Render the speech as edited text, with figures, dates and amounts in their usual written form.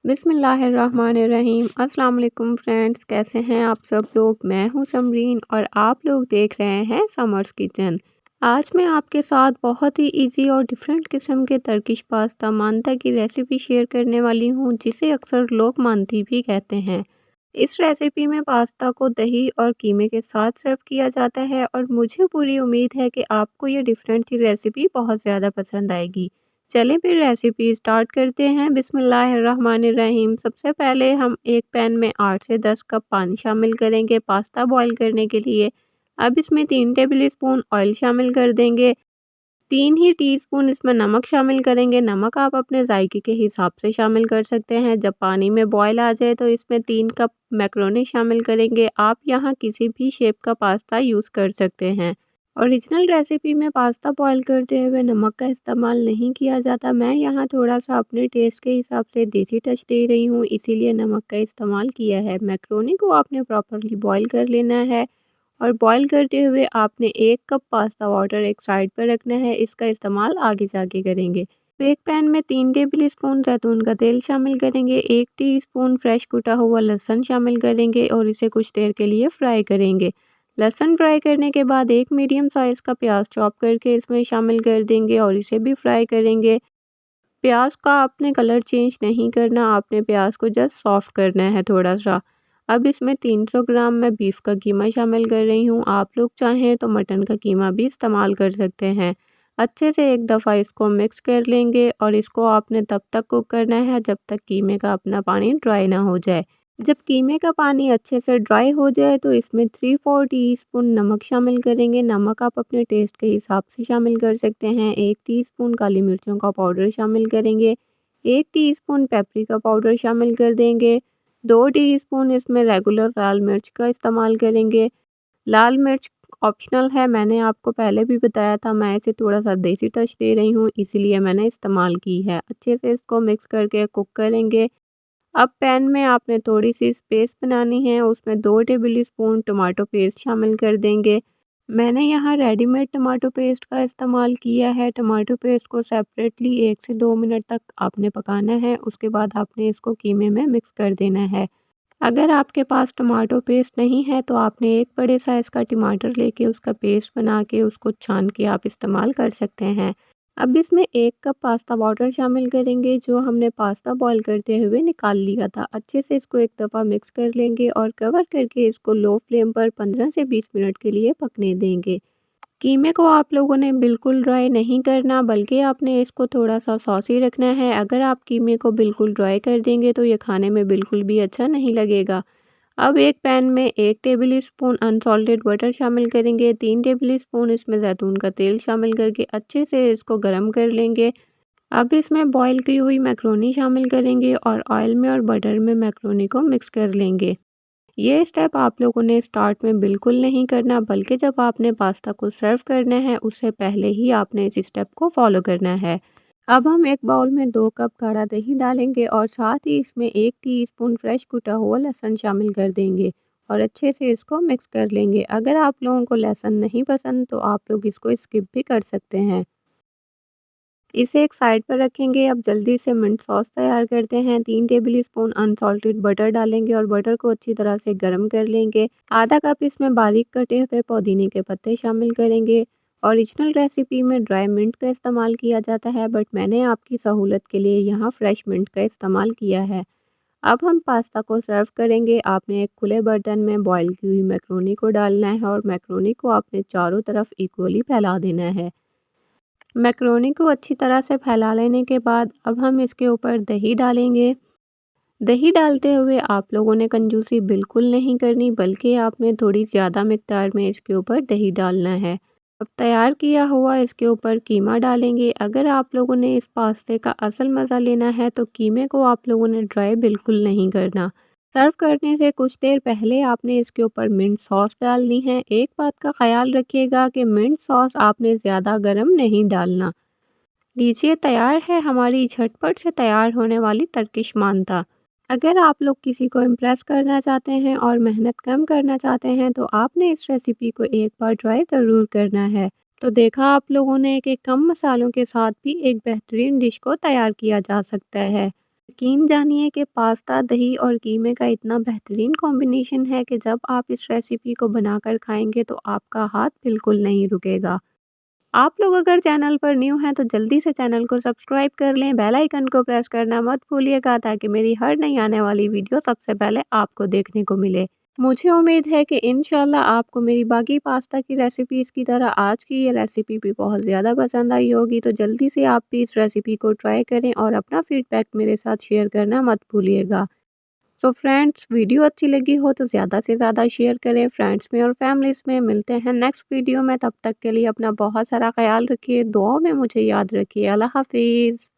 बिस्मिल्लाहिर्रहमानिर्रहीम। अस्सलाम वालेकुम फ्रेंड्स, कैसे हैं आप सब लोग। मैं हूं समरीन और आप लोग देख रहे हैं समर्स किचन। आज मैं आपके साथ बहुत ही इजी और डिफरेंट किस्म के टर्किश पास्ता मांता की रेसिपी शेयर करने वाली हूं, जिसे अक्सर लोग मांती भी कहते हैं। इस रेसिपी में पास्ता को दही और कीमे के साथ सर्व किया जाता है और मुझे पूरी उम्मीद है कि आपको ये डिफरेंट सी रेसिपी बहुत ज़्यादा पसंद आएगी। चलें फिर रेसिपी स्टार्ट करते हैं। बिस्मिल्लाहिर्रहमानिर्रहीम। सबसे पहले हम एक पैन में 8 से 10 कप पानी शामिल करेंगे पास्ता बॉईल करने के लिए। अब इसमें 3 टेबल स्पून ऑयल शामिल कर देंगे। 3 ही टीस्पून इसमें नमक शामिल करेंगे। नमक आप अपने जायके के हिसाब से शामिल कर सकते हैं। जब पानी में बॉयल आ जाए तो इसमें 3 कप मैक्रोनी शामिल करेंगे। आप यहाँ किसी भी शेप का पास्ता यूज़ कर सकते हैं। ओरिजिनल रेसिपी में पास्ता बॉईल करते हुए नमक का इस्तेमाल नहीं किया जाता। मैं यहाँ थोड़ा सा अपने टेस्ट के हिसाब से देसी टच दे रही हूँ, इसीलिए नमक का इस्तेमाल किया है। मैक्रोनी को आपने प्रॉपरली बॉईल कर लेना है और बॉईल करते हुए आपने 1 कप पास्ता वाटर एक साइड पर रखना है। इसका इस्तेमाल आगे जाके करेंगे। तो एक पैन में 3 टेबल स्पून जैतून का तेल शामिल करेंगे। 1 टीस्पून फ्रेश कुटा हुआ लहसुन शामिल करेंगे और इसे कुछ देर के लिए फ्राई करेंगे। लहसुन फ्राई करने के बाद एक मीडियम साइज़ का प्याज चॉप करके इसमें शामिल कर देंगे और इसे भी फ्राई करेंगे। प्याज का आपने कलर चेंज नहीं करना, आपने प्याज को जस्ट सॉफ्ट करना है थोड़ा सा। अब इसमें 300 ग्राम मैं बीफ का कीमा शामिल कर रही हूँ। आप लोग चाहें तो मटन का कीमा भी इस्तेमाल कर सकते हैं। अच्छे से एक दफ़ा इसको मिक्स कर लेंगे और इसको आपने तब तक कुक करना है जब तक कीमे का अपना पानी ड्राई ना हो जाए। जब कीमे का पानी अच्छे से ड्राई हो जाए तो इसमें 3/4 टीस्पून नमक शामिल करेंगे। नमक आप अपने टेस्ट के हिसाब से शामिल कर सकते हैं। 1 टीस्पून काली मिर्चों का पाउडर शामिल करेंगे। 1 टीस्पून पेपरिका पाउडर शामिल कर देंगे। 2 टीस्पून इसमें रेगुलर लाल मिर्च का इस्तेमाल करेंगे। लाल मिर्च ऑप्शनल है, मैंने आपको पहले भी बताया था। मैं इसे थोड़ा सा देसी टच दे रही हूँ, इसीलिए मैंने इस्तेमाल की है। अच्छे से इसको मिक्स करके कुक करेंगे। अब पैन में आपने थोड़ी सी स्पेस बनानी है, उसमें 2 टेबल स्पून टमाटो पेस्ट शामिल कर देंगे। मैंने यहाँ रेडीमेड टमाटो पेस्ट का इस्तेमाल किया है। टमाटो पेस्ट को सेपरेटली 1 से 2 मिनट तक आपने पकाना है, उसके बाद आपने इसको कीमे में मिक्स कर देना है। अगर आपके पास टमाटो पेस्ट नहीं है तो आपने एक बड़े साइज़ का टमाटर लेके उसका पेस्ट बना के उसको छान के आप इस्तेमाल कर सकते हैं। अब इसमें 1 कप पास्ता वाटर शामिल करेंगे जो हमने पास्ता बॉईल करते हुए निकाल लिया था। अच्छे से इसको एक दफ़ा मिक्स कर लेंगे और कवर करके इसको लो फ्लेम पर 15 से 20 मिनट के लिए पकने देंगे। कीमे को आप लोगों ने बिल्कुल ड्राई नहीं करना, बल्कि आपने इसको थोड़ा सा सॉसी रखना है। अगर आप कीमे को बिल्कुल ड्राई कर देंगे तो ये खाने में बिल्कुल भी अच्छा नहीं लगेगा। अब एक पैन में 1 टेबल स्पून अनसॉल्टेड बटर शामिल करेंगे। 3 टेबल स्पून इसमें जैतून का तेल शामिल करके अच्छे से इसको गर्म कर लेंगे। अब इसमें बॉईल की हुई मैक्रोनी शामिल करेंगे और ऑयल में और बटर में मैक्रोनी को मिक्स कर लेंगे। ये स्टेप आप लोगों ने स्टार्ट में बिल्कुल नहीं करना, बल्कि जब आपने पास्ता को सर्व करना है उससे पहले ही आपने इस स्टेप को फॉलो करना है। अब हम एक बाउल में 2 कप गाढ़ा दही डालेंगे और साथ ही इसमें 1 टीस्पून फ्रेश कुटा हुआ लहसुन शामिल कर देंगे और अच्छे से इसको मिक्स कर लेंगे। अगर आप लोगों को लहसुन नहीं पसंद तो आप लोग इसको स्किप भी कर सकते हैं। इसे एक साइड पर रखेंगे। अब जल्दी से मिंट सॉस तैयार करते हैं। 3 टेबल स्पून अनसॉल्टेड बटर डालेंगे और बटर को अच्छी तरह से गर्म कर लेंगे। आधा कप इसमें बारीक कटे हुए पुदीने के पत्ते शामिल करेंगे। ओरिजिनल रेसिपी में ड्राई मिंट का इस्तेमाल किया जाता है, बट मैंने आपकी सहूलत के लिए यहाँ फ्रेश मिंट का इस्तेमाल किया है। अब हम पास्ता को सर्व करेंगे। आपने एक खुले बर्तन में बॉईल की हुई मैक्रोनी को डालना है और मैक्रोनी को आपने चारों तरफ इक्वली फैला देना है। मैक्रोनी को अच्छी तरह से फैला लेने के बाद अब हम इसके ऊपर दही डालेंगे। दही डालते हुए आप लोगों ने कंजूसी बिल्कुल नहीं करनी, बल्कि आपने थोड़ी ज़्यादा मिकदार में इसके ऊपर दही डालना है। अब तैयार किया हुआ इसके ऊपर कीमा डालेंगे। अगर आप लोगों ने इस पास्ते का असल मज़ा लेना है तो कीमे को आप लोगों ने ड्राई बिल्कुल नहीं करना। सर्व करने से कुछ देर पहले आपने इसके ऊपर मिंट सॉस डालनी है। एक बात का ख्याल रखिएगा कि मिंट सॉस आपने ज़्यादा गर्म नहीं डालना। लीजिए, तैयार है हमारी झटपट से तैयार होने वाली टर्किश मांता। अगर आप लोग किसी को इम्प्रेस करना चाहते हैं और मेहनत कम करना चाहते हैं तो आपने इस रेसिपी को एक बार ट्राई ज़रूर करना है। तो देखा आप लोगों ने कि कम मसालों के साथ भी एक बेहतरीन डिश को तैयार किया जा सकता है। यकीन जानिए कि पास्ता, दही और कीमे का इतना बेहतरीन कॉम्बिनेशन है कि जब आप इस रेसिपी को बनाकर खाएँगे तो आपका हाथ बिल्कुल नहीं रुकेगा। आप लोग अगर चैनल पर न्यू हैं तो जल्दी से चैनल को सब्सक्राइब कर लें, बेल आइकन को प्रेस करना मत भूलिएगा ताकि मेरी हर नई आने वाली वीडियो सबसे पहले आपको देखने को मिले। मुझे उम्मीद है कि इंशाल्लाह आपको मेरी बाकी पास्ता की रेसिपीज़ की तरह आज की ये रेसिपी भी बहुत ज़्यादा पसंद आई होगी, तो जल्दी से आप भी इस रेसिपी को ट्राई करें और अपना फीडबैक मेरे साथ शेयर करना मत भूलिएगा। सो फ्रेंड्स, वीडियो अच्छी लगी हो तो ज़्यादा से ज़्यादा शेयर करें फ्रेंड्स में और फैमिलीज़ में। मिलते हैं नेक्स्ट वीडियो में, तब तक के लिए अपना बहुत सारा ख्याल रखिए, दुआओं में मुझे याद रखिए। अल्लाह हाफिज़।